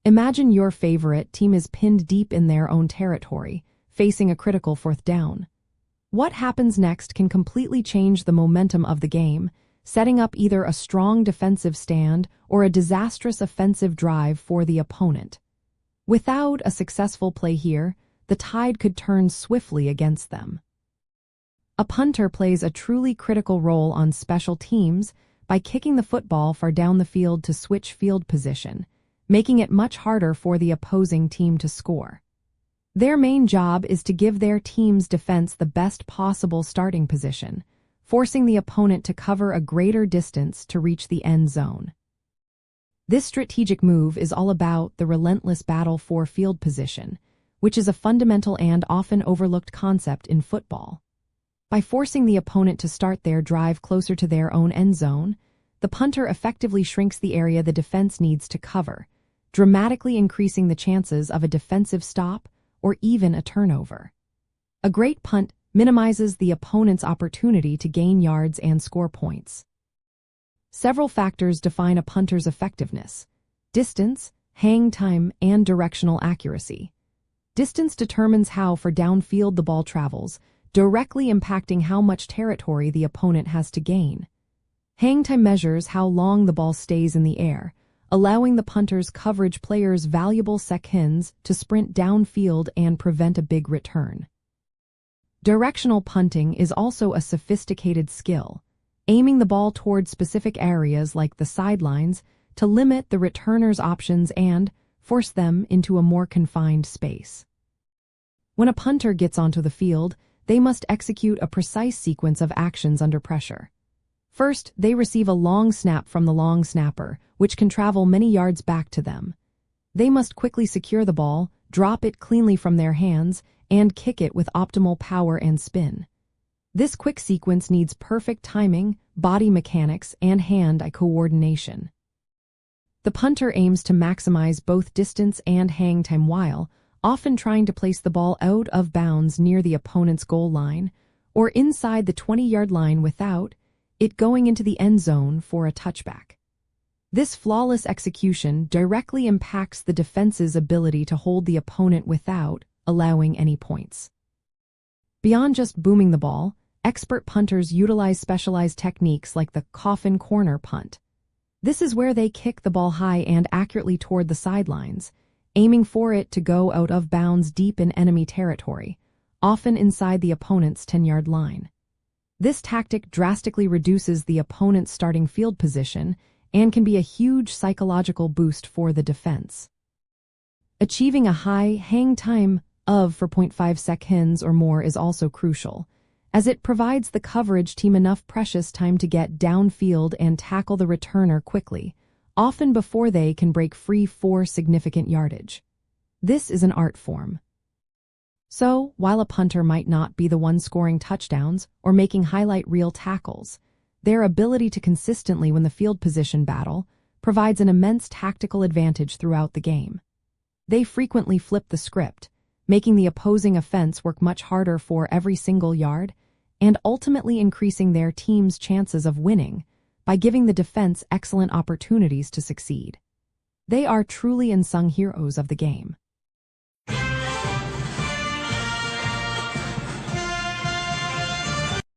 Imagine your favorite team is pinned deep in their own territory, facing a critical fourth down. What happens next can completely change the momentum of the game, setting up either a strong defensive stand or a disastrous offensive drive for the opponent. Without a successful play here, the tide could turn swiftly against them. A punter plays a truly critical role on special teams by kicking the football far down the field to switch field position, making it much harder for the opposing team to score. Their main job is to give their team's defense the best possible starting position, forcing the opponent to cover a greater distance to reach the end zone. This strategic move is all about the relentless battle for field position, which is a fundamental and often overlooked concept in football. By forcing the opponent to start their drive closer to their own end zone, the punter effectively shrinks the area the defense needs to cover, dramatically increasing the chances of a defensive stop or even a turnover. A great punt minimizes the opponent's opportunity to gain yards and score points. Several factors define a punter's effectiveness: distance, hang time, and directional accuracy. Distance determines how far downfield the ball travels, directly impacting how much territory the opponent has to gain. Hang time measures how long the ball stays in the air, allowing the punter's coverage players valuable seconds to sprint downfield and prevent a big return. Directional punting is also a sophisticated skill, aiming the ball toward specific areas like the sidelines to limit the returner's options and force them into a more confined space. When a punter gets onto the field, they must execute a precise sequence of actions under pressure. First, they receive a long snap from the long snapper, which can travel many yards back to them. They must quickly secure the ball, drop it cleanly from their hands, and kick it with optimal power and spin. This quick sequence needs perfect timing, body mechanics, and hand-eye coordination. The punter aims to maximize both distance and hang time while often trying to place the ball out of bounds near the opponent's goal line or inside the 20-yard line without it going into the end zone for a touchback. This flawless execution directly impacts the defense's ability to hold the opponent without allowing any points. Beyond just booming the ball, expert punters utilize specialized techniques like the coffin corner punt. This is where they kick the ball high and accurately toward the sidelines, aiming for it to go out of bounds deep in enemy territory, often inside the opponent's 10-yard line. This tactic drastically reduces the opponent's starting field position and can be a huge psychological boost for the defense. Achieving a high hang time of 4.5 seconds or more is also crucial, as it provides the coverage team enough precious time to get downfield and tackle the returner quickly, often before they can break free for significant yardage. This is an art form. So, while a punter might not be the one scoring touchdowns or making highlight reel tackles, their ability to consistently win the field position battle provides an immense tactical advantage throughout the game. They frequently flip the script, making the opposing offense work much harder for every single yard, and ultimately increasing their team's chances of winning by giving the defense excellent opportunities to succeed. They are truly unsung heroes of the game.